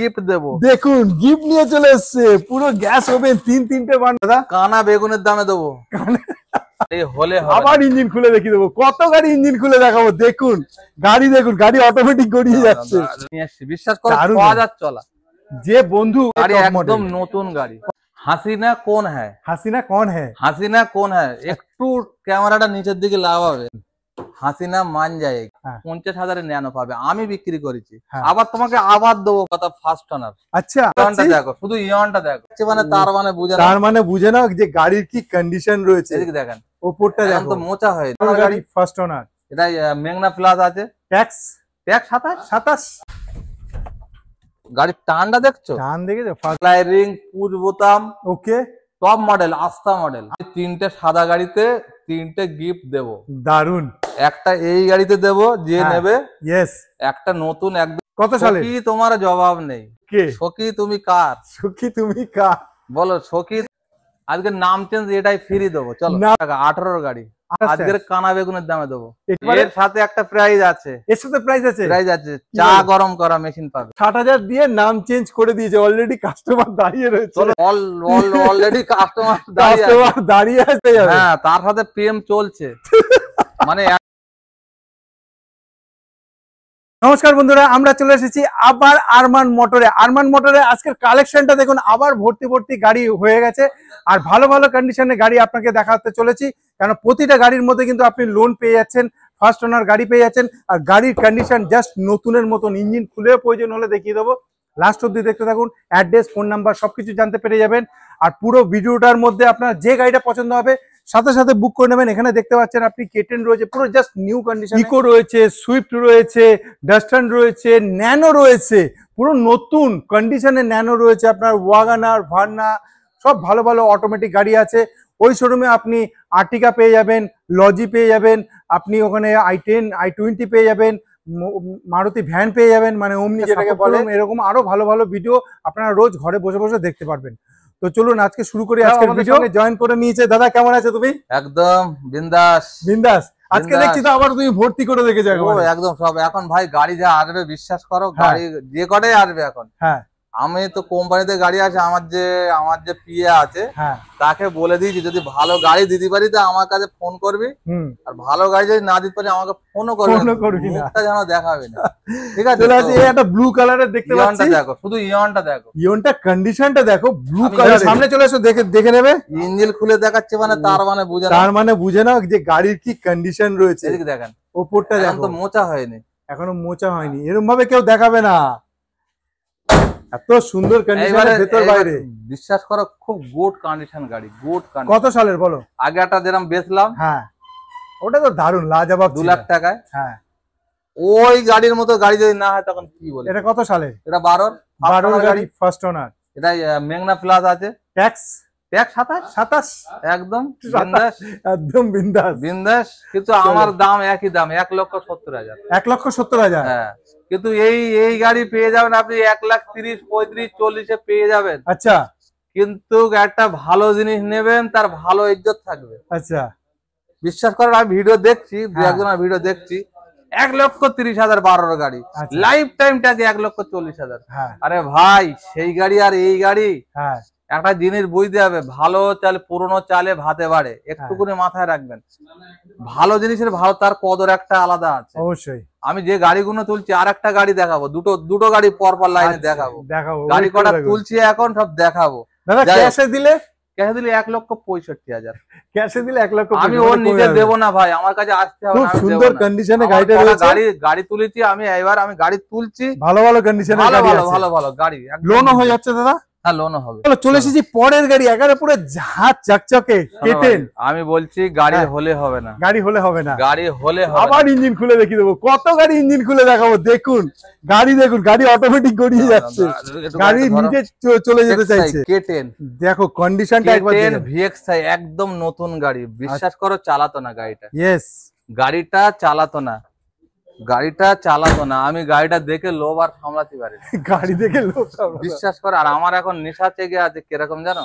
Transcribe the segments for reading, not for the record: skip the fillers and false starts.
Gift দেবো। দেখুন gift নিয়ে চলে এসছে পুরো গ্যাস ওভেন তিনটে বান্ডা কানা বেগুনের দামে দেবো। হলে আবার ইঞ্জিন খুলে দেখিয়ে দেবো। কত গাড়ি ইঞ্জিন খুলে দেখাবো। দেখুন গাড়ি, দেখুন গাড়ি অটোমেটিক গড়িয়ে যাচ্ছে। বিশ্বাস করো 6000 চলা যে বন্ধু গাড়ি একদম নতুন গাড়ি। হাসিনা কোন হ্যায়, হাসিনা কোন হ্যায়, হাসিনা কোন হ্যায়। একটু ক্যামেরাটা নিচের দিকে লাগাবে, হাসিনা মান যায় 50,000 ন্যানো পাবে। আমি বিক্রি করেছি, আবার তোমাকে আবার দেবো কথা ফার্স্ট ওনার। আচ্ছা দেখো শুধু ইয়নটা দেখো, মানে তার মানে বুঝে নাও যে গাড়ির কি কন্ডিশন রয়েছে। দেখেন ওপরটা দেখো তো মোচা হয় গাড়ি ফার্স্ট ওনার। এটা মেঘনা প্লাস আছে, ট্যাক্স 27। গাড়ির টানটা দেখছো, টান দেখেছো, রিং পুশ বোতাম, ওকে টপ মডেল, আস্থা মডেল। 3টে সাদা গাড়িতে 3টে গিফট দেবো। দারুন। একটা এই গাড়িতে দেবো যে নেবে, ইয়েস। একটা নতুন একদম। কত সালে? কি তোমার জবাব নেই। কে সখী তুমি কার? সখী তুমি কার বলো সখী। আজকে নাম চেঞ্জ, এটাই ফ্রি দেবো। চলো 18 গাড়ি আজকের কানা বেগুনের দামে দেবো। এর সাথে একটা প্রাইজ আছে, এর সাথে প্রাইজ আছে, চা গরম করা মেশিন পাবে। 60,000 দিয়ে নাম চেঞ্জ করে দিয়েছে। অলরেডি কাস্টমার দাঁড়িয়ে রয়েছে। অলরেডি কাস্টমার দাঁড়িয়ে আছে। হ্যাঁ, তার সাথে প্রেম চলছে। মানে নমস্কার বন্ধুরা, আমরা চলে এসেছি আবার আরমান মোটরে। আরমান মোটরে আজকের কালেকশনটা দেখুন, আবার ভর্তি গাড়ি হয়ে গেছে। আর ভালো ভালো কন্ডিশনে গাড়ি আপনাকে দেখাতে চলেছি, কারণ প্রতিটা গাড়ির মধ্যে কিন্তু আপনি লোন পেয়ে যাচ্ছেন, ফার্স্ট ওনার গাড়ি পেয়ে যাচ্ছেন। আর গাড়ির কন্ডিশন জাস্ট নতুনের মতন। ইঞ্জিন খুলে প্রয়োজন হলে দেখিয়ে দেবো। লাস্ট অব্দি দেখতে থাকুন, অ্যাড্রেস, ফোন নাম্বার সবকিছু জানতে পেরে যাবেন। আর পুরো ভিডিওটার মধ্যে আপনার যে গাড়িটা পছন্দ হবে সাথে সাথে বুক করে নেবেন। এখানে দেখতে পাচ্ছেন আপনি কেটেন রয়েছে, পুরো জাস্ট নিউ কন্ডিশন। ইকো রয়েছে, সুইফট রয়েছে, ডাস্টার রয়েছে, ন্যানো রয়েছে, পুরো নতুন কন্ডিশনে ন্যানো রয়েছে। আপনার ওয়াগানার, ভার্না সব ভালো ভালো অটোমেটিক গাড়ি আছে। ওই শোরুমে আপনি আর্টিকা পেয়ে যাবেন, লজি পেয়ে যাবেন, আপনি ওখানে i10, i20 পেয়ে যাবেন, মারুতি ভ্যান পেয়ে যাবেন, মানে ওমনি যেটাকে বলে। এরকম আরো ভালো ভালো ভিডিও আপনারা রোজ ঘরে বসে বসে দেখতে পারবেন। তো চলুন আজকে শুরু করি। আজকের ভিডিও জয়েন করে নিয়েছে দাদা। কেমন আছে তুমি? একদম বিন্দাস বিন্দাস। আজকে দেখছি তো আবার তুমি ভর্তি করে রেখেছো একদম সব। এখন ভাই গাড়ি যা আসবে বিশ্বাস করো, গাড়ি যে কটাই আসবে এখন। হ্যাঁ, আমি তো কোম্পানিতে গাড়ি আছে, আমার যে পিএ আছে তাকে বলে দিয়েছি যদি ভালো গাড়ি দিতে পারি তো আমার কাছে ফোন করবি, আর ভালো গাড়ি যদি না দিতে পারি আমাকে ফোনও করবি না, যেন দেখাবে না। ঠিক আছে, একটা ব্লু কালারের দেখতে পাচ্ছি। দেখো শুধু ইয়নটা দেখো, ইয়নটা কন্ডিশনটা দেখো, ব্লু কালার। সামনে চলে এসো, দেখে নেবে। ইঞ্জিন খুলে দেখাচ্ছে, মানে তার মানে বুঝে নাও যে গাড়ির কি কন্ডিশন রয়েছে। এদিকে দেখেন, ওপরটা দেখো, তো মোচা হয়নি, এখনো মোচা হয়নি। এরকম ভাবে কেউ দেখাবে না, এত সুন্দর কন্ডিশন ভেতর বাইরে। বিশ্বাস করো খুব গুড কন্ডিশন গাড়ি, গুড কন্ডিশন। কত সালের বলো? আগে একটা যেরকম বেচলাম, হ্যাঁ ওটা তো দারুন, লাজবাব। 2 লাখ টাকায়। হ্যাঁ, ওই গাড়ির মতো গাড়ি যদি না হয় তখন কি বলে। এটা কত সালের? এটা 12 গাড়ি, ফার্স্ট ওনার। এটা মেঘনা প্লাস আছে, ট্যাক্স 27। একদম বিন্দাস, একদম বিন্দাস। কিন্তু আমার দাম একই দাম, 1,70,000। 1,70,000। হ্যাঁ, কিন্তু এই গাড়ি পেয়ে যাবেন আপনি 1,30,000, 35,000, 40,000 পেয়ে যাবেন। আচ্ছা, কিন্তু একটা ভালো জিনিস নেবেন, তার ভালো ইজ্জত থাকবে। আচ্ছা, বিশ্বাস করেন আমি ভিডিও দেখছি, একজনের ভিডিও দেখছি, 1,30,000 12 গাড়ি, লাইফ টাইম ট্যাগে 1,40,000। আরে ভাই সেই গাড়ি আর এই গাড়ি, একটা জিনিস বুঝতে হবে, ভালো চাল পুরনো চালে ভাতে বাড়ে, একটুকুনি মাথায় রাখবেন। ভালো জিনিসের ভালো তার কদর একটা আলাদা আছে অবশ্যই। আমি যে গাড়িগুলো তুলছি আর একটা গাড়ি দেখাবো, দুটো গাড়ি পরপর লাইনে দেখাবো। গাড়ি কটা তুলছি এখন সব দেখাবো। ক্যাশে দিলে 1,65,000। ক্যাশে দিলে 1 লক্ষ। আমি ওর নিজে দেবো না ভাই, আমার কাছে আসতে হবে। সুন্দর কন্ডিশনে গাড়িটা রয়েছে। গাড়ি তুলেছি আমি, এবার আমি গাড়ি তুলছি ভালো ভালো কন্ডিশনে, ভালো গাড়ি। লোনও হয়ে যাচ্ছে দাদা? হ্যাঁ, লোনও হবে। চলে এসেছি পরের গাড়ি, একেবারে পুরো ঝাঁঝ চকচকে কেটেন। আমি বলছি গাড়ি হলে হবে না, গাড়ি হলে হবে না, গাড়ি হলে আবার ইঞ্জিন খুলে দেখিয়ে দেবো। কত গাড়ি ইঞ্জিন খুলে দেখাবো। দেখুন গাড়ি অটোমেটিক গড়িয়ে যাচ্ছে, গাড়ি নিজে চলে যেতে চাইছে। কেটেন দেখো কন্ডিশনটা একবার দেখেন, ভিএক্সআই একদম নতুন গাড়ি। বিশ্বাস করো চালাতো না গাড়িটা। ইয়েস, গাড়িটা চালাতো না, আমি গাড়িটা দেখে লোভ আর সামলাতে পারি, গাড়ি দেখে লোভ। বিশ্বাস করো। আর আমার এখন নেশা চেগে আছে কিরকম জানো?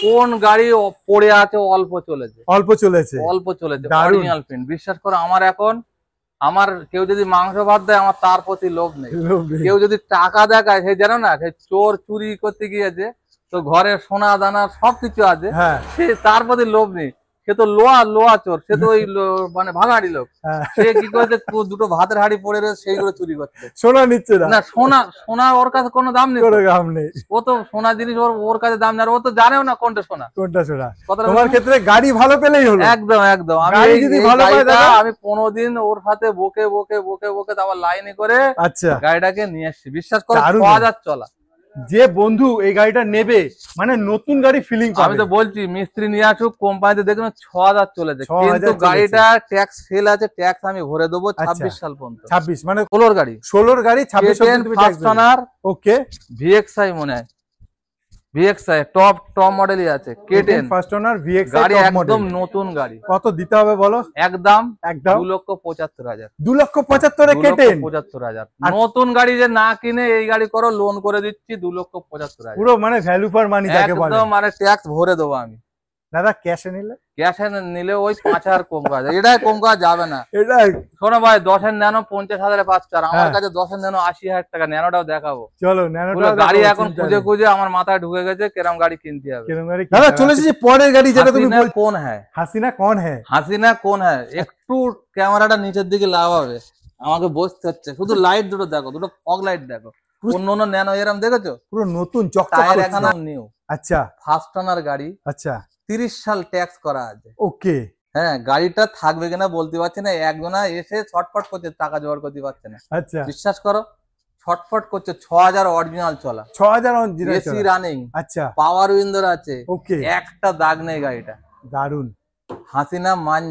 কোন গাড়ি পড়ে আছে অল্প চলেছে। Original print. বিশ্বাস করো আমার এখন আমার কেউ যদি মাংস ভাত দেয় আমার তার প্রতি লোভ নেই, কেউ যদি টাকা দেখায় সে জানো না সে চোর চুরি করতে গিয়েছে, তো ঘরে সোনা দানা সবকিছু আছে, সে তার প্রতি লোভ নেই, সে তো লোয়া চোর, সে তো ওই মানে ভাঙাড়ি লোক, সে কি করেছে দুটো ভাতের হাড়ি পড়ে রয়েছে সেইগুলো চুরি করছে, সোনা নিচ্ছে না, সোনা ওর কাছে কোনো দাম নেই, ও তো সোনা জিনিস ওর কাছে দাম নেই, আর ও তো জানেও না কোনটা সোনা কোনটা সোনা। তোমার ক্ষেত্রে গাড়ি ভালো পেলেই হলো। একদম একদম। আমি 15 দিন ওর সাথে বকে বকে বকে বকে আবার লাইনে করে আচ্ছা গাড়িটাকে নিয়ে আসছি, বিশ্বাস করো 6000 চলা। যে বন্ধু এই গাড়িটা নেবে মানে নতুন গাড়ি ফিলিং পাবে। আমি তো বলছি মিস্ত্রি নিয়ে আসুক, কোম্পানিতে দেখুন 6000 চলেছে, কিন্তু গাড়িটা ট্যাক্স ফেল আছে, ট্যাক্স আমি ভরে দেবো 26 সাল পর্যন্ত। 26 মানে 16 গাড়ি 26 ওকে। ভিএক্সআই মনে হয়, ভিএক্সআই টপ মডেলই আছে, K10 ফার্স্ট ওনার ভিএক্সআই গাড়ি, একদম নতুন গাড়ি। কত দিতে হবে বলো? একদম 2,75,000। 2,75,000 K10 75,000। নতুন গাড়ি যে না কিনে এই গাড়ি করো, লোন করে দিচ্ছি 2,75,000 পুরো মানে ভ্যালু ফর মানি যাকে বলে, একদম মানে ট্যাক্স ভরে দেবো আমি। দাদা ক্যাশে নিলে ওই 5,000 কম করা যায়, এটা কম করা যাবে না। এটা শোনো ভাই 10-এর ন্যানো 50,000 পাচ্ছ, আর আমার কাছে 10-এর ন্যানো 80,000 টাকা। ন্যানোটাও দেখাবো, চলো ন্যানোটা। গাড়ি এখন খুঁজে আমার মাথায় ঢুকে গেছে কেরম গাড়ি কিনতে হবে। দাদা চলে এসেছে পরের গাড়ি, যেটা তুমি কোন হ্যাঁ হাসিনা কোন হ্যাঁ। একটু ক্যামেরাটা নিচের দিকে লাগাবে, আমাকে বসতে হচ্ছে, শুধু লাইট দুটো দেখো, দুটো ফগ লাইট দেখো। অন্য ন্যানো এরম দেখেছো? পুরো নতুন চকচকে এখানে নিউ। আচ্ছা ফার্স্ট ওনার গাড়ি। আচ্ছা 30 সাল ট্যাক্স করা আছে। ওকে হ্যাঁ, গাড়িটা থাকবে কিনা বলতে পারছি না, একজনা এসে ছটফট করছে, টাকা জোগাড় করতে পারছে না। আচ্ছা বিশ্বাস করো ছটফট করছে। 6000 অরিজিনাল চলা, 6000 অরিজিনাল এসি রানিং। আচ্ছা পাওয়ার উইন্ডোর আছে। ওকে একটা দাগ নেই গাড়িটা। দারুন। হাসিনা মান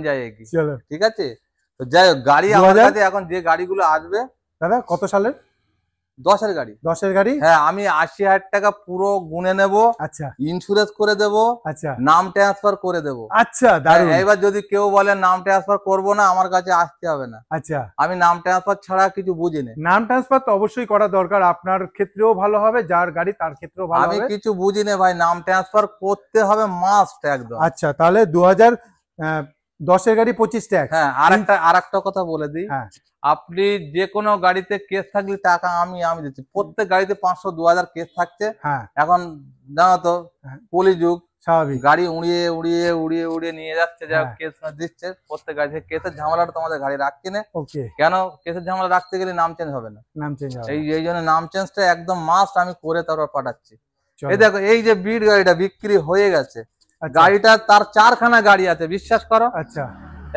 যায়গি। চলো ঠিক আছে। তো যাই হোক, গাড়ি আমার কাছে এখন যে গাড়িগুলো আসবে দাদা কত সালের? 10-এর গাড়ি। হ্যাঁ আমি 80,000 টাকা পুরো গুনে নেব। আচ্ছা ইন্স্যুরেন্স করে দেব। আচ্ছা নাম ট্রান্সফার করে দেব। আচ্ছা দারুন। এবার যদি কেউ বলে নাম ট্রান্সফার করব না, আমার কাছে আসতে হবে না। আচ্ছা আমি নাম ট্রান্সফার ছাড়া কিছু বুঝি না। নাম ট্রান্সফার তো অবশ্যই করা দরকার, আপনার ক্ষেত্রেও ভালো হবে, যার গাড়ি তার ক্ষেত্রেও ভালো হবে। আমি কিছু বুঝি না ভাই, নাম ট্রান্সফার করতে হবে মাস্ট একদম। আচ্ছা তাহলে 2010-এর গাড়ি 25 ট্যাক্স। হ্যাঁ আরেকটা কথা বলে দিই, আপনি যে কোনো গাড়িতে কেস থাকলে টাকা আমি দিচ্ছি। প্রত্যেক গাড়িতে 500-2000 কেস থাকছে। এখন জানো তো কলিযুগ, স্বাভাবিক, গাড়ি উড়িয়ে নিয়ে যাচ্ছে, যা কেস দিচ্ছে। প্রত্যেক গাড়ি থেকে কেসের ঝামেলাটা তোমাদের গাড়ি রাখছি না। কেন কেসের ঝামেলা রাখতে গেলে নাম চেঞ্জ হবে না, এই জন্য নাম চেঞ্জটা একদম মাস্ট আমি করে তারপর পাঠাচ্ছি। এই দেখো এই যে বিট গাড়িটা বিক্রি হয়ে গেছে, গাড়িটা তার 4খানা গাড়ি আছে, বিশ্বাস করো। আচ্ছা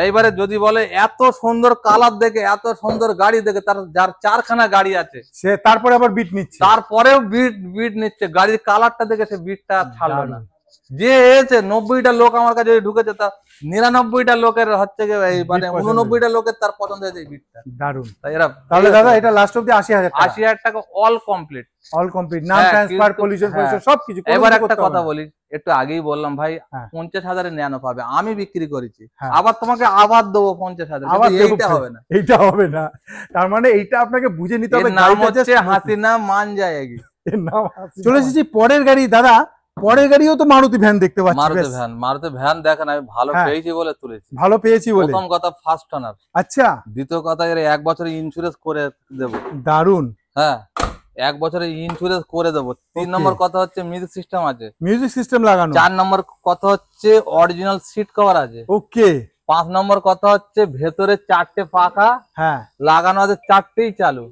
এইবারে যদি বলে এত সুন্দর কালার দেখে, এত সুন্দর গাড়ি দেখে, যার 4খানা গাড়ি আছে সে তারপরে আবার বিট নিচ্ছে, তারপরেও বিট নিচ্ছে। গাড়ির কালারটা দেখে সে বিটটা ছাড়লো না। যে এসে 90টা লোক আমার কাছে ঢুকেছে, তা 99টা লোকের হচ্ছে মানে 89টা লোকের তার পছন্দ হয়েছে এই বিটটা। দারুন। তাহলে দাদা এটা লাস্ট অবধি 80,000 টাকা অল কমপ্লিট নাম ট্রান্সফার পলিউশন সবকিছু। এবার একটা কথা বলি, একটু আগেই বললাম ভাই 50,000-এর ন্যানো পাবে, আমি বিক্রি করেছি, আবার তোমাকে আবার দেবো 50,000। এইটা হবে না, তার মানে এইটা আপনাকে বুঝে নিতে হবে। নাম হচ্ছে হাসিনা মান যায়গি। চলে এসেছি পরের গাড়ি। দাদা পরের গাড়িও তো মারুতি ভ্যান দেখতে পাচ্ছি। মারুতি ভ্যান দেখেন, আমি ভালো পেয়েছি বলে তুলেছি। ভালো পেয়েছি বলে প্রথম কথা ফার্স্ট ওনার। আচ্ছা দ্বিতীয় কথা এর 1 বছরের ইন্স্যুরেন্স করে দেব। দারুন। হ্যাঁ 1 বছরের ইন্স্যুরেন্স করে দেবো। 3 নম্বর কথা হচ্ছে মিউজিক সিস্টেম আছে, মিউজিক সিস্টেম লাগানো। 4 নম্বর কথা হচ্ছে অরিজিনাল সিট কভার আছে। ওকে 5 নম্বর কথা হচ্ছে ভেতরে 4টে পাখা লাগানো আছে, 4টেই চালু,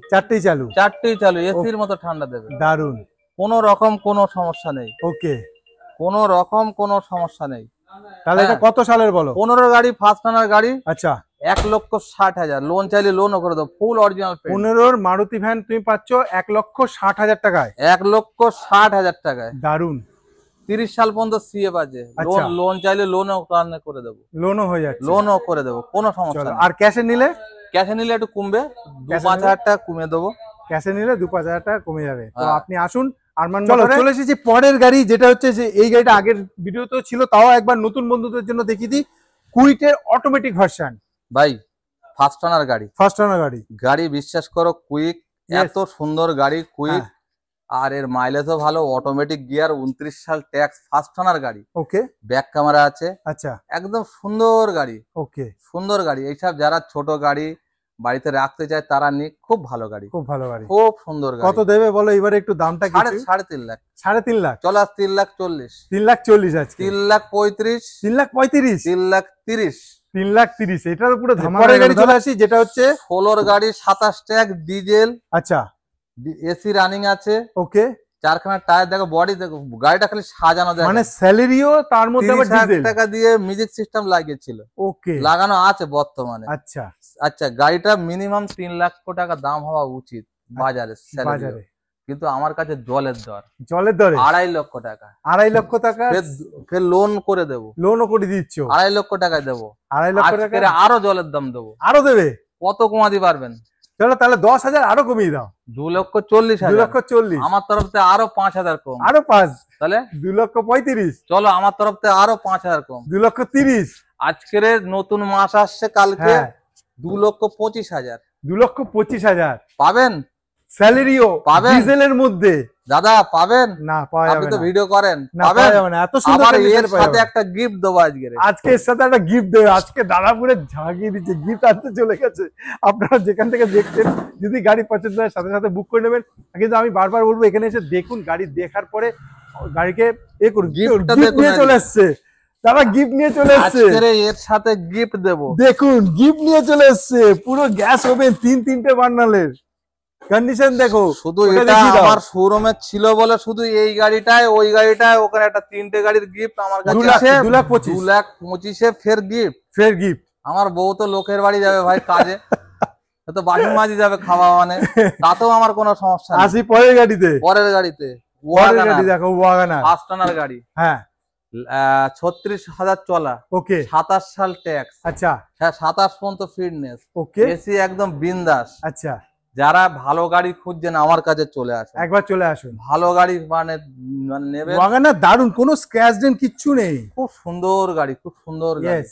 এসির মতো ঠান্ডা দেবে। দারুন। কোন রকম কোনো সমস্যা নেই। ওকে কোন রকম কোনো সমস্যা নেই। তাহলে এটা কত সালের বলো? 15 গাড়ি, ফার্স্ট ওনার গাড়ি। আচ্ছা 1,60,000 লোন চাইলে লোনও করে দাও, ফুল অরিজিনাল। 15 মারুতি ভ্যান তুমি পাচ্ছ 1,60,000 টাকায়। 1,60,000 টাকায়। দারুন। 30 সাল পর্যন্ত সিএফ আছে। লোন চাইলে লোনও করে দেবো, লোনও হয়ে যাচ্ছে, লোনও করে দেবো, কোনো সমস্যা নেই। আর ক্যাশে নিলে একটু কমবে, 2-5,000 টাকা কমিয়ে দেবো। ক্যাশে নিলে 2-5,000 টাকা কমে যাবে। তো আপনি আসুন আরমান মোটরে। চলে এসেছি পরের গাড়ি, যেটা হচ্ছে যে এই গাড়িটা আগের ভিডিওতেও ছিল, তাও একবার নতুন বন্ধুদের জন্য দেখিয়ে দিই। কুইটের অটোমেটিক ভার্সন ভাই, ফার্স্ট ওনার গাড়ি। বিশ্বাস করো কুইক এত সুন্দর গাড়ি। কুইক আর এর মাইলেজও ভালো, অটোমেটিক গিয়ার, 29 সাল ট্যাক্স, ফার্স্ট ওনার গাড়ি। ওকে, ব্যাক ক্যামেরা আছে। আচ্ছা, একদম সুন্দর গাড়ি। ওকে, সুন্দর গাড়ি। এইসব যারা ছোট গাড়ি বাড়িতে রাখতে চায় তারা নিক, খুব ভালো গাড়ি, খুব ভালো গাড়ি, খুব সুন্দর গাড়ি। কত দেবে বলো এবারে একটু দামটা? 3.5 লাখ। 3.5 লাখ? চলো 3,40,000। 3,40,000 আছে, 3,35,000, 3,35,000, 3,30,000, 3,30,000। এটার উপরে ধামাকা গাড়ি চলে আসি, যেটা হচ্ছে 16 গাড়ি, 27 ট্যাগ, ডিজেল। আচ্ছা, এসি রানিং আছে। ওকে, 4খানা টায়ার, দেখো বডি দেখো, গাড়িটা খালি সাজানো, দেখো মানে স্যালারিও তার মধ্যে আবার 30,000 ডিজেল। টাকা দিয়ে মিউজিক সিস্টেম লাগিয়েছিল, ওকে, লাগানো আছে বর্তমানে। আচ্ছা আচ্ছা, গাড়িটা মিনিমাম 3 লক্ষ টাকা দাম হওয়া উচিত বাজারে, বাজারে, কিন্তু আমার কাছে জলের দর, জলের দরে 2.5 লক্ষ টাকা। 2.5 লক্ষ টাকা ফের লোন করে দেবো, লোনও করে দিচ্ছ? 2.5 লক্ষ টাকায় দেবো। 2.5 লক্ষ টাকা আরো জলের দাম দেবো। আরো দেবে? কত কমাতে পারবেন? চলো তাহলে 10,000 আরো কমিয়ে দাও। 2,40,000। 2,40,000 আমার তরফ থেকে আরো 5,000 কম। আরো 5, তাহলে 2,35,000। চলো আমার তরফ থেকে আরো 5,000 কম। 2,30,000। আজকের নতুন মাস আসছে কালকে, হ্যাঁ, 2,25,000 2,25,000 পাবেন। স্যালারিও পাবেন ডিজেলের মধ্যে? দাদা পাবেন না, পাওয়া আপনি যাবে তো না, ভিডিও করেন, না পাবেন। পাওয়া যাবে না, এত সুন্দর আবার condition এর পাওয়া সাথে যাবে না। একটা গিফট দেবো আজকে। আজকে এর সাথে একটা গিফট দেবে। আজকে দাদাপুরে ঝাঁকিয়ে দিচ্ছে, গিফট আনতে চলে গেছে। আপনারা যেখান থেকে দেখছেন, যদি গাড়ি পছন্দ হয় সাথে সাথে বুক করে নেবেন। কিন্তু আমি বারবার বলবো, এখানে এসে দেখুন, গাড়ি দেখার পরে গাড়িকে এ করুন। গিফটটা গিফট দেখুন, নিয়ে চলে এসছে দাদা, গিফট নিয়ে চলে এসছে। আজকের এর সাথে গিফট দেবো, দেখুন গিফট নিয়ে চলে এসছে। পুরো গ্যাস ওভেন, 3-3টে বার্নারের কন্ডিশন দেখো। শুধু এটা আমার শোরুমে ছিল বলে শুধু এই গাড়িটায়, ওই গাড়িটায়, ওখানে একটা 3টে গাড়ির গিফট আমার কাছে আছে। 2,25,000 ফের গিফট, ফের গিফট। আমার বউ তো লোকের বাড়ি যাবে ভাই কাজে, তো বাসন মাঝি যাবে খাওয়া, মানে তাতেও আমার কোনো সমস্যা নেই। আসি পরের গাড়িতে। পরের গাড়িতে পরের গাড়ি দেখো, ওয়াগনার, ফার্স্ট ওনার গাড়ি। হ্যাঁ, 36,000 চলা, ওকে, 27 সাল ট্যাক্স। আচ্ছা, হ্যাঁ, 27 পর্যন্ত ফিটনেস, ওকে, এসি একদম বিন্দাস। আচ্ছা, যারা ভালো গাড়ি খুঁজছেন আমার কাছে চলে আসুন, একবার চলে আসুন। ভালো গাড়ি মানে নেবে। ওয়াগনার দারুন, কোনো স্ক্র্যাচ ডেন্ট কিচ্ছু নেই। খুব সুন্দর গাড়ি, খুব সুন্দর গাড়ি।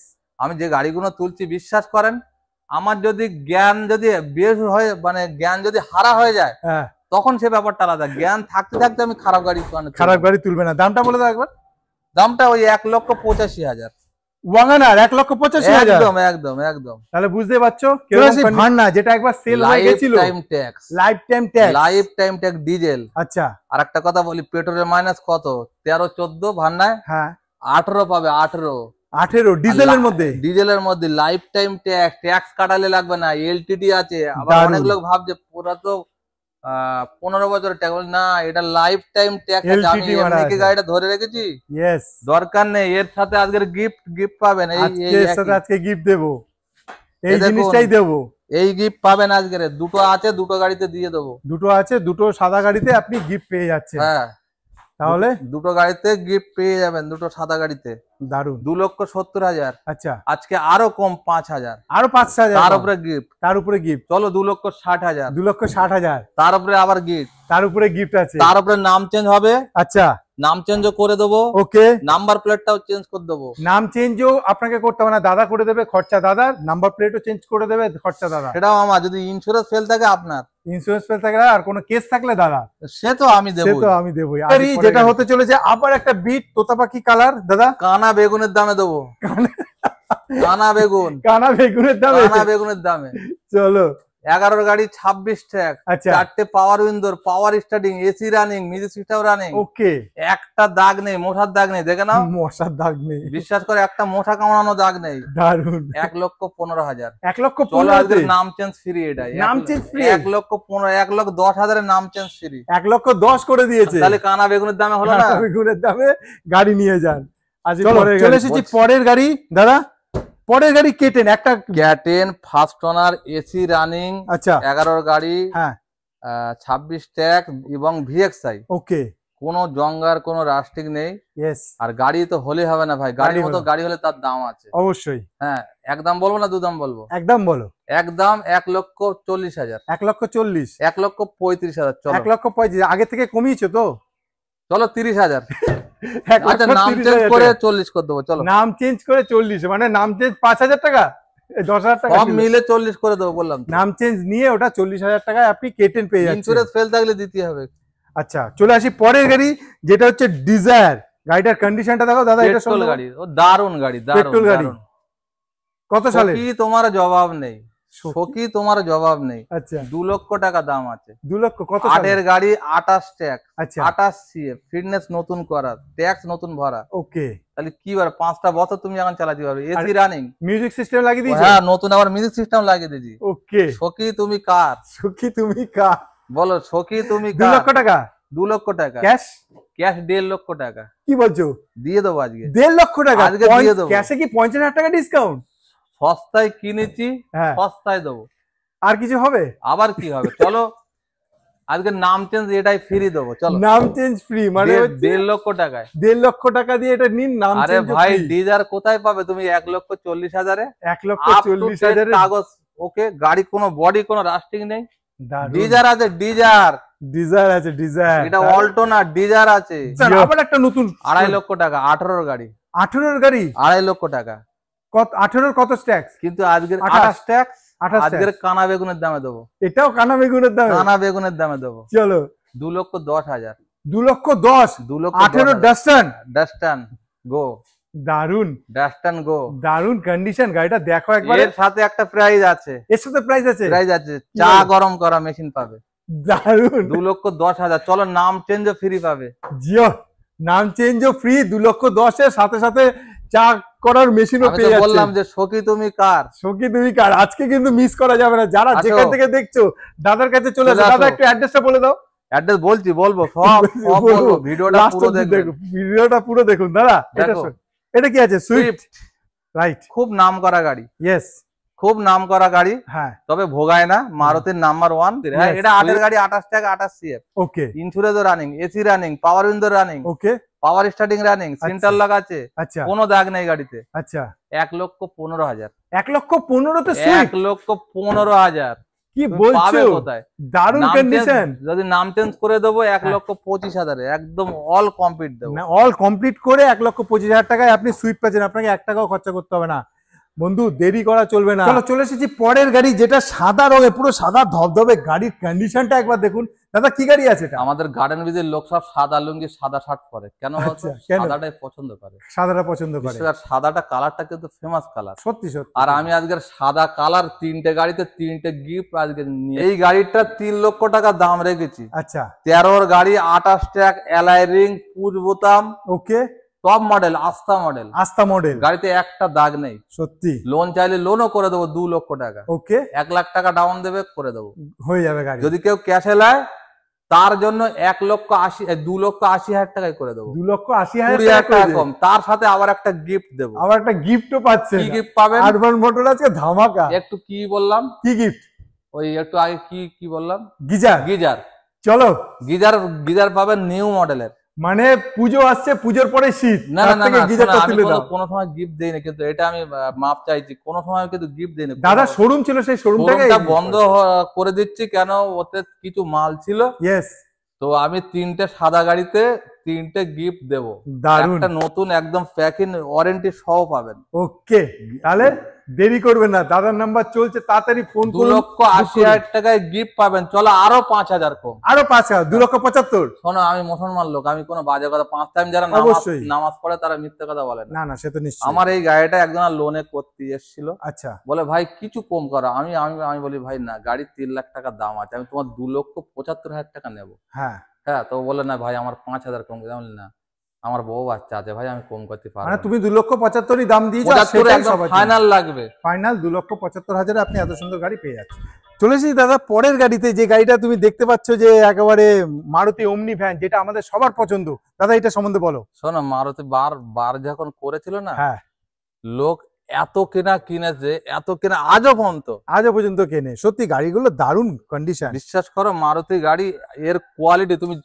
আমি যে গাড়িগুলো তুলছি বিশ্বাস করেন, আমার যদি জ্ঞান যদি বের হয়ে মানে জ্ঞান যদি হারা হয়ে যায়, হ্যাঁ, তখন সে ব্যাপারটা আলাদা। জ্ঞান থাকতে থাকতে আমি খারাপ গাড়ি তুলবে না। দামটা বলে দাও একবার। দামটা ওই 1,85,000। ওয়াগনার 1,85,000। একদম একদম একদম। তাহলে বুঝতে পারছো, ভান্না যেটা একবার সেল হয়ে গেছিল, লাইফ টাইম ট্যাক্স ডিজেল। আচ্ছা, আর একটা কথা বলি, পেট্রোলের মাইনাস কত? 13-14 ভান্নায়। হ্যাঁ, 18 পাবে, 18 ডিজেলের মধ্যে। ডিজেলের মধ্যে লাইফ টাইম ট্যাক্স কাটালে লাগবে না, এলটিডি আছে। আবার অনেক লোক ভাবছে পুরা তো 15 বছরের ট্যাক্স, না, এটা লাইফ টাইম ট্যাক্স আছে। আমি এমনিকে গাড়িটা ধরে রেখেছি, দরকার নেই। এর সাথে আজকের গিফট পাবেন, আজকে গিফট দেবো, এই জিনিসটাই দেবো। এই গিফট পাবেন আজকের। দুটো আছে, দুটো গাড়িতে দিয়ে দেবো। দুটো আছে, দুটো সাদা গাড়িতে আপনি গিফট পেয়ে যাচ্ছেন। হ্যাঁ, তাহলে দুটো গাড়িতে গিফট পেয়ে যাবেন, দুটো সাদা গাড়িতে। দারুন। 2,70,000। আচ্ছা, আজকে আরো কম, 5,000, আরো 5,000 তার উপরে গিফট, তার উপরে গিফট। চলো 2,60,000, 2,60,000 তার উপরে আবার গিফট, তার উপরে গিফট আছে। তার উপরে নাম চেঞ্জ হবে। আচ্ছা, নাম চেঞ্জও করে দেবো। ওকে, নাম্বার প্লেটটাও চেঞ্জ করে দেবো। নাম চেঞ্জও আপনাকে করতে হবে না, দাদা করে দেবে, খরচা দাদার। নাম্বার প্লেটও চেঞ্জ করে দেবে, খরচা দাদা। সেটাও আমার। যদি ইন্স্যুরেন্স ফেল থাকে আপনার, ইন্স্যুরেন্স ফেল থাকে আর কোনো কেস থাকলে দাদা, সে তো আমি দেবো, দেবই। যেটা হতে চলেছে আবার একটা বিট তোতা পাখি কালার দাদা, কানা বেগুনের দামে দেবো। কানা বেগুনের দামে চলো। 11 গাড়ি, 26 ট্র্যাক, 4টে পাওয়ার উইন্ডোর, power starting, AC running, music system running. Okay, একটা দাগ নেই, মোটার দাগ নেই, দেখে নাও। মশার দাগ নেই, বিশ্বাস করে, একটা মোটা কামড়ানো দাগ নেই। দারুন। 1,15,000। 1,15,000 নাম চেঞ্জ ফ্রি। এটাই নাম চেঞ্জ ফ্রি। 1,10,000 নাম চেঞ্জ ফ্রি। 1,10,000 করে দিয়েছে। তাহলে কানা বেগুনের দামে হলো না? বেগুনের দামে গাড়ি নিয়ে যান। আজ চলে এসেছি পরের গাড়ি দাদা। পরের গাড়ি কেটেন, একটা ক্যাটেন ফার্স্ট ওনার, এসি রানিং। আচ্ছা, 11 গাড়ি, হ্যাঁ, 26 ট্যাগ এবং ভিএক্সআই। ওকে, কোনো জঙ্গার কোনো রাস্টিক নেই। আর গাড়ি তো হলে হবে না ভাই, গাড়ির মতো গাড়ি হলে তার দাম আছে অবশ্যই। হ্যাঁ, একদম বলবো না দুদাম বলবো? একদম বলো। একদম 1,40,000। 1,40,000, 1,35,000। চলো 1,35,000 আগে থেকে কমিয়েছো তো? চলো 30,000। আচ্ছা, নাম চেঞ্জ করে 40 করে দেবো। চলো, নাম চেঞ্জ করে 40, মানে নাম চেঞ্জ 5,000 টাকা, 10,000 টাকা সব মিলে 40 করে দেবো বললাম। নাম চেঞ্জ নিয়ে ওটা 40,000 টাকায় আপনি কেটেন পেয়ে যাচ্ছেন। ইন্স্যুরেন্স ফেল থাকলে দিতে হবে। আচ্ছা, চলে আসি পরের গাড়ি, যেটা হচ্ছে ডিজায়ার। গাড়িটার কন্ডিশনটা দেখো দাদা। এটা পেট্রোল গাড়ি, ও দারুন গাড়ি, পেট্রোল গাড়ি। কত সালে? কি তোমার জবাব নেই, সখী তোমার জবাব নেই। আচ্ছা, 2 লক্ষ টাকা দাম আছে। 2 লক্ষ। কত সালে? 8 এর গাড়ি, 28 ট্যাক্স। আচ্ছা, 28 সিএফ, ফিটনেস নতুন করা, ট্যাক্স নতুন ভরা। ওকে। তাহলে কি বার 5টা বছর তুমি এখন চালাতে পারবে। এসি রানিং, মিউজিক সিস্টেম লাগিয়ে দিয়েছো? হ্যাঁ, নতুন আবার মিউজিক সিস্টেম লাগিয়ে দিয়েছি। ওকে। সখী তুমি কার? সখী তুমি কার? বলো সখী তুমি 2 কার? লক্ষ টাকা 2 লক্ষ টাকা ক্যাশ। ক্যাশ 1.5 লক্ষ টাকা। কি বলছো? দিয়ে দেবো আজকে। 1.5 লক্ষ টাকা আজকে দিয়ে দেবো। ক্যাশে কি 50,000 টাকা ডিসকাউন্ট? সস্তায় কিনেছি, হ্যাঁ, সস্তায় দেবো। আর কিছু হবে? আবার কি হবে? চলো আজকে নাম চেঞ্জ, এটাই ফ্রি দেবো। চলো, নাম চেঞ্জ ফ্রি, মানে 1.5 লক্ষ টাকায়। 1.5 লক্ষ টাকা দিয়ে এটা নিন, নাম চেঞ্জ। আরে ভাই, ডিজার কোথায় পাবে তুমি 1,40,000-এ? 1,40,000 কাগজ ওকে, গাড়ি কোনো বডি কোনো রাস্টিং নেই। দারুণ। ডিজার আছে, ডিজার আছে, ডিজায়ার। এটা অল্টো না, ডিজার আছে। আবার একটা নতুন 2.5 লক্ষ টাকা, 18 গাড়ি। 18 গাড়ি 2.5 লক্ষ টাকা। কত? 18 কত ট্যাক্স? কিন্তু আজকের 28 ট্যাক্স। 28 আজকের কানা বেগুনের দামে দেবো। এটাও কানা বেগুনের দামে? কানা বেগুনের দামে দেবো। চলো, 2,10,000। 2,10,000 18 ডাস্টান। ডাস্টান গো। দারুন, ডাস্টান গো। দারুন কন্ডিশন। গাড়িটা দেখো একবার। এর সাথে একটা প্রাইস আছে। এর সাথে প্রাইস আছে? প্রাইস আছে, চা গরম করা মেশিন পাবে। দারুন। 2,10,000। চলো, নাম চেঞ্জও ফ্রি পাবে। জিও, নাম চেঞ্জও ফ্রি। 2,10,000 এর সাথে সাথে চা করার মেশিনও পেয়ে যাচ্ছে। বললাম যে সখী তুমি কার? সখী তুমি কার আজকে কিন্তু মিস করা যাবে না। যারা যেখান থেকে দেখছো দাদার কাছে চলে আসো। দাদা একটু অ্যাড্রেসটা বলে দাও। অ্যাড্রেস বলবো, সব বলবো। ভিডিওটা পুরো দেখুন দাদা। এটা কি আছে? Swift, right. খুব নাম করা গাড়ি। ইয়েস, খুব নাম করা গাড়ি। হ্যাঁ, তবে ভোগায় না। মারুতির নাম্বার 1। এটা 8 এর গাড়ি, 28 টাকা, 28 CF. Okay. Insurance running, AC running, power window running, okay, power starting running, centre lock আছে। আচ্ছা, কোনো দাগ নেই গাড়িতে। আচ্ছা। 1,15,000। 1,15,000 তে সুইফট? 1,15,000 কি বলছো? কোথায়? দারুণ কন্ডিশন। যদি নাম চেঞ্জ করে দেবো 1,25,000, একদম অল কমপ্লিট দেবো। অল কমপ্লিট করে 1,25,000 টাকায় আপনি সুইফট পাচ্ছেন। আপনাকে 1 টাকাও খরচা করতে হবে না বন্ধু, দেরি করা চলবে না। চলো, চলে এসেছি পরের গাড়ি, যেটা সাদা রঙের, পুরো সাদা ধবধবে। গাড়ির কন্ডিশনটা একবার দেখুন দাদা। কি গাড়ি আছে এটা? আমাদের গার্ডেন ব্রিজের লোক সব সাদা লুঙ্গি, সাদা শার্ট পরে। কেন বলতো? সাদাটাই পছন্দ করে। সাদাটা পছন্দ করে। সাদাটা কালারটা কিন্তু ফেমাস কালার। সত্যি সত্যি। আর আমি আজকের সাদা কালার 3টে গাড়িতে 3টে গিফট আজকে নিয়ে। এই গাড়িটা 3 লক্ষ টাকা দাম রেখেছি। আচ্ছা, 13 গাড়ি, 28 ট্যাগ, অ্যালাই রিং, পুশ বোতাম। ওকে। টপ মডেল, আস্থা মডেল। আস্থা মডেল। গাড়িতে একটা দাগ নেই। সত্যি। লোন চাইলে লোনও করে দেবো 2 লক্ষ টাকা। ওকে। 1 লাখ টাকা ডাউন দেবে, করে দেবো, হয়ে যাবে গাড়ি। যদি কেউ ক্যাশে নেয় তার জন্য 2,80,000 টাকায় করে দেবো। 2,80,000 টাকা কম। তার সাথে আবার একটা গিফট দেবো। আবার একটা গিফটও পাচ্ছেন। কি গিফট পাবেন? আরবান মোটর আছে ধামাকা। একটু কি বললাম? কি গিফট? ওই একটু আগে কি বললাম? গিজার। গিজার। চলো, গিজার পাবেন নিউ মডেলের। মানে পুজো আসছে, পুজোর পরে শীত। না না না, কোনো সময় গিফট দেইনি, কিন্তু এটা আমি মাপ চাইছি। কোনো সময় কিন্তু গিফট দেইনি দাদা। শোরুম ছিল, সেই শোরুমটা বন্ধ করে দিচ্ছি। কেন? ওতে কিছু মাল ছিল। ইয়েস। তো আমি 3টে সাদা গাড়িতে 3টে গিফট দেবো। একটা নতুন একদম প্যাকিং ওয়ারেন্টি সহ পাবেন। ওকে, তাহলে দেরি করবেন না। দাদার নাম্বার চলছে, তাড়াতাড়ি ফোন করুন। 2,80,000 টাকায় গিফট পাবেন। চলো, আরো 5,000 কম। আরো 5,000, 2,75,000। শোনো, আমি মুসলমান লোক, আমি কোনো বাজে কথা 5 টাইম যারা নামাজ পড়ে তারা মিথ্যে কথা বলে না। না, সে তো নিশ্চয়ই। আমার এই গাড়িটা একজনের লোনে করতে এসেছিল। আচ্ছা, বলে ভাই কিছু কম করো। আমি বলি ভাই না, গাড়ির 3 লাখ টাকা দাম আছে, আমি তোমার 2,75,000 টাকা নেবো। হ্যাঁ, তো বলে না ভাই আমার 5,000 কম করে। আমি না, আমার বউ বাচ্চা আছে ভাই, আমি কম করতে পারবো না। তুমি 2,75,000 দাম দিয়েছো, ফাইনাল লাগবে। ফাইনাল 2,75,000 আপনি এত সুন্দর গাড়ি পেয়ে যাচ্ছেন। চলে এসেছি দাদা পরের গাড়িতে, যে গাড়িটা তুমি দেখতে পাচ্ছ, যে একেবারে মারুতি ওমনি ভ্যান, যেটা আমাদের সবার পছন্দ। দাদা, এটা সম্বন্ধে বলো। শোনো, মারুতি বার যখন করেছিল না, হ্যাঁ, লোক এত কিনেছে, আজও পর্যন্ত কেনে। সত্যি গাড়িগুলো দারুণ কন্ডিশন। বিশ্বাস করো, মারুতি গাড়ি এর কোয়ালিটি তুমি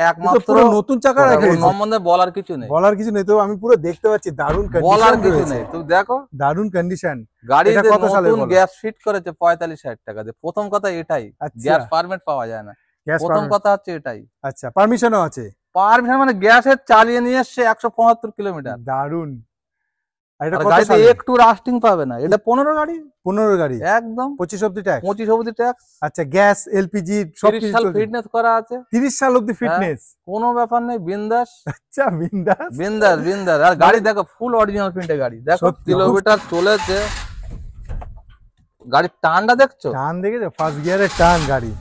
একমাত্র নতুন চাকা সম্বন্ধে বলার কিছু নেই। তো আমি পুরো দেখতে পাচ্ছি দারুণ কন্ডিশন। বলার কিছু নেই, তুমি দেখো দারুণ কন্ডিশন। গাড়ি কত সালে গ্যাস ফিট করেছে 45,000 টাকা দিয়ে। প্রথম কথা এটাই, গ্যাস পারমিট পাওয়া যায় না। প্রথম কথা হচ্ছে এটাই। আচ্ছা, পারমিশনও আছে? পারমিশন মানে গ্যাসের চালিয়ে নিয়ে এসছে 175 কিলোমিটার। দারুণ। গাড়িতে একটু রাস্টিং পাবে না, এটা 15 গাড়ি 15 গাড়ি একদম 25 অবধি ট্যাক্স। 25 অবধি ট্যাক্স। আচ্ছা, গ্যাস এলপিজি সব কিছু সাল ফিটনেস করা আছে, 30 সাল অবধি ফিটনেস, কোনো ব্যাপার নেই, বিন্দাস। আচ্ছা, বিন্দাস বিন্দাস বিন্দাস। আর গাড়ি দেখো ফুল অরিজিনাল প্রিন্টের গাড়ি, দেখো কিলোমিটার চলেছে, গাড়ির টানটা দেখছো, টান দেখেছো, ফার্স্ট গিয়ারের টান গাড়ি,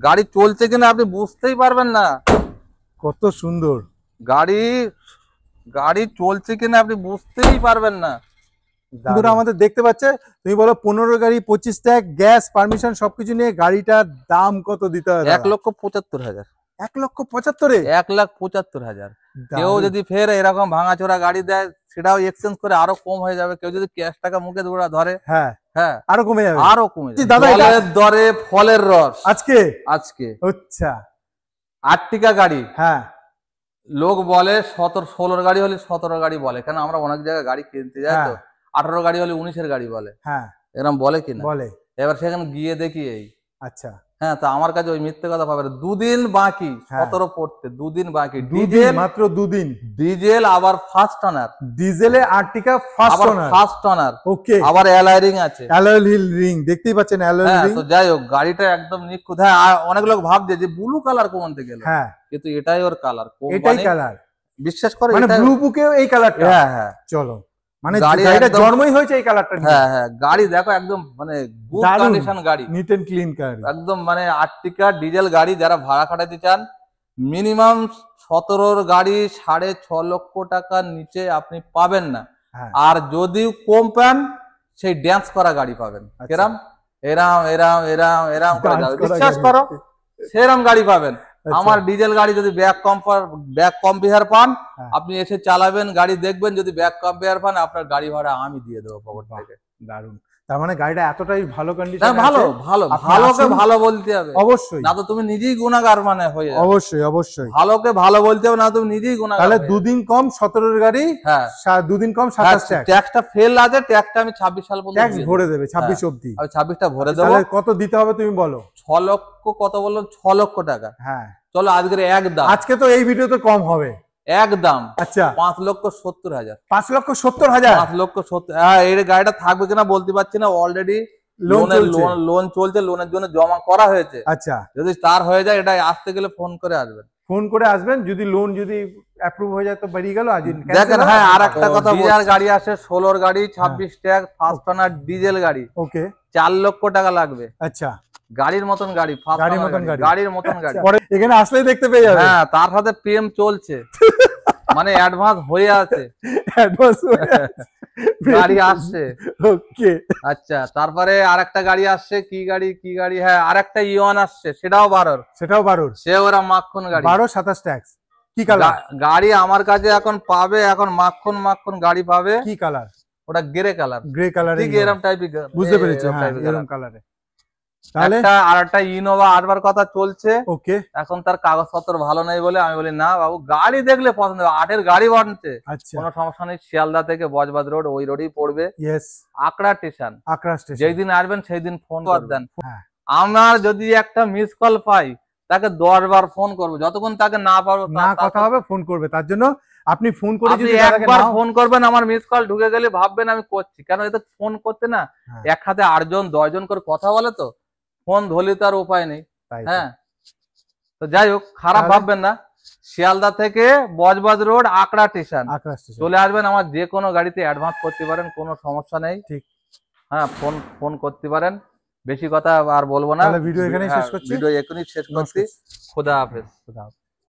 গাড়ি চলছে কিনা আপনি বুঝতেই পারবেন না, কত সুন্দর গাড়ি, গাড়ি চলছে কিনা আপনি বুঝতেই পারবেন না। বন্ধুরা আমাদের দেখতে পাচ্ছে, তুমি বলো 15 গাড়ি 25 ট্যাক্স গ্যাস পারমিশন সবকিছু নিয়ে গাড়িটার দাম কত দিতে হবে? 1,75,000। 1,75,000? 1,75,000। কেউ যদি ফের এরকম ভাঙাচোরা গাড়ি দেয় সেটাও এক্সচেঞ্জ করে আরো কম হয়ে যাবে। কেউ যদি ক্যাশ টাকা মুখে ধরে, হ্যাঁ হ্যাঁ আরো কমে যাবে, আরো কমে যাবে। দাদা ফলের দরে ফলের রস আজকে আজকে আচ্ছা, আর্টিকা গাড়ি, হ্যাঁ লোক বলে 16 গাড়ি হলে 17 গাড়ি বলে, কেন আমরা অনেক জায়গায় গাড়ি কিনতে যাই তো, 18 গাড়ি হলে 19-এর গাড়ি বলে, হ্যাঁ এরকম বলে কিনা বলে। এবার সেখানে গিয়ে দেখি এই, আচ্ছা হ্যাঁ, তো আমার কাছে ওই মিথ্যে কথা পাবে না। 2 দিন বাকি 17 পড়তে, 2 দিন বাকি, ডিজেল মাত্র 2 দিন, ডিজেল আবার ফার্স্ট অনার, ডিজেলে Ertiga first owner, first owner, okay, আবার অ্যালয় রিং আছে, অ্যালয় হুইল রিং দেখতেই পাচ্ছেন, অ্যালয় রিং। তো যাই হোক গাড়িটা একদম নিখুঁত। হ্যাঁ, অনেক লোক ভাবছে যে ব্লু কালার কোনতে গেল, হ্যাঁ কিন্তু এটাই ওর কালার, এটাই কালার, বিশ্বাস করে, মানে ব্লু বুকেও এই কালারটা, হ্যাঁ হ্যাঁ চলো, মানে গাড়িটা জন্মই হয়েছে এই কালারটা, হ্যাঁ হ্যাঁ, গাড়ি দেখো একদম মানে গুড কন্ডিশন গাড়ি, নিট এন্ড ক্লিন গাড়ি একদম, মানে আর্টিকা ডিজেল গাড়ি যারা ভাড়া খাটাতে চান, মিনিমাম 17-র গাড়ি 6.5 লক্ষ টাকার নিচে আপনি পাবেন না। আর যদি কম পান সেই ড্যান্স করা গাড়ি পাবেন, এরাম এরাম এরাম এরাম এরাম করে যাবে, বিশ্বাস করো সেরাম গাড়ি পাবেন। আমার ডিজেল গাড়ি যদি ব্যাক কম্পেয়ার পান, আপনি এসে চালাবেন, গাড়ি দেখবেন, যদি ব্যাক কম্পেয়ার পান আপনার গাড়ি ভাড়া আমি দিয়ে দেবো পকেট থেকে। দারুন, তার মানে গাড়িটা এতটাই ভালো কন্ডিশন, ভালো ভালো, ভালোকে ভালো বলতে হবে অবশ্যই, না তো তুমি নিজেই গুনাহগার মানে হয়ে যাবে। অবশ্যই অবশ্যই, ভালোকে ভালো বলতে হবে, না তুমি নিজেই গুনাহগার। তাহলে 2 দিন কম 17-র গাড়ি, হ্যাঁ 2 দিন কম 27 ট্যাক্স, ট্যাক্সটা ফেল আছে, ট্যাক্সটা আমি 26 সাল পর্যন্ত ট্যাক্স ভরে দেবে, 26 অবধি আমি 26টা ভরে দেবো। তাহলে কত দিতে হবে তুমি বলো? 6 লক্ষ, কত বললো, 6 লক্ষ টাকা। হ্যাঁ চলো আজকের একদম, আজকে তো এই ভিডিওতে কম হবে একদম, আচ্ছা 5,70,000, 5,70,000, 5,70,000। হ্যাঁ, এই গাড়িটা থাকবে কিনা বলতে পারছি না, অলরেডি লোন চলছে, লোনের জন্য জমা করা হয়েছে। আচ্ছা, যদি তার হয়ে যায়, এটা আসতে গেলে ফোন করে আসবেন, যদি লোন যদি অ্যাপ্রুভ হয়ে যায় তো বেরিয়ে গেল। আজ দেখেন, হ্যাঁ আর একটা কথা, ডিজার গাড়ি আসে 16-র গাড়ি 26 ট্যাক্স, ফার্স্ট অনার ডিজেল গাড়ি, ওকে 4 লক্ষ টাকা লাগবে। আচ্ছা, গাড়ির মতন গাড়ি, গাড়ির মতন গাড়ি, এখানে আসলেই দেখতে পেয়ে যাবে। হ্যাঁ, তার সাথে প্রেম চলছে, মানে অ্যাডভান্স হয়ে আছে, গাড়ি আসছে, ওকে। আচ্ছা, তারপরে আরেকটা গাড়ি আসছে, কি গাড়ি, হ্যাঁ আরেকটা ইওন আসছে, সেটাও 12-র, সে ওরা মাখন গাড়ি, 12-27 ট্যাক্স। কি কালার গাড়ি আমার কাছে এখন পাবে? এখন মাখন গাড়ি পাবে। কি কালার? ওটা গ্রে কালার, ঠিক এরকম টাইপের, বুঝতে পেরেছি, এরকম কালারে। তাহলে আরেকটা ইনোভা আসবার কথা চলছে, ওকে। এখন তার কাগজপত্র ভালো নেই বলে আমি বলি, না বাবু গাড়ি দেখলে পছন্দ হবে, 8-এর গাড়ি বানছে, কোনো সমস্যা নেই, শিয়ালদা থেকে বজবাদ রোড ওই রোডই পড়বে, আকড়া স্টেশন। যেই দিন আসবেন সেই দিন ফোন করে দেন। আমার যদি একটা মিস কল পাই, তাকে 10 বার ফোন করবো, যতক্ষণ তাকে না পারবো না কথা হবে, ফোন করবে। তার জন্য আপনি ফোন করে যদি একবার ফোন করবেন, আমার মিস কল ঢুকে গেলে ভাববেন আমি করছি, কেন এতে ফোন করতে না এক হাতে 8 জন 10 জন করে কথা বলে, তো ফোন ধরলে তার উপায় নেই। হ্যাঁ, তো যাই হোক, খারাপ ভাববেন না, শিয়ালদা থেকে বজবাদ রোড আকড়া স্টেশন চলে আসবেন, আমার যে কোনো গাড়িতে অ্যাডভান্স করতে পারেন, কোনো সমস্যা নেই, ঠিক। হ্যাঁ, ফোন করতে পারেন, বেশি কথা আর বলবো না, ভিডিও এখানেই শেষ করছি, ভিডিও এখনই শেষ করছি। খোদা হাফেজ।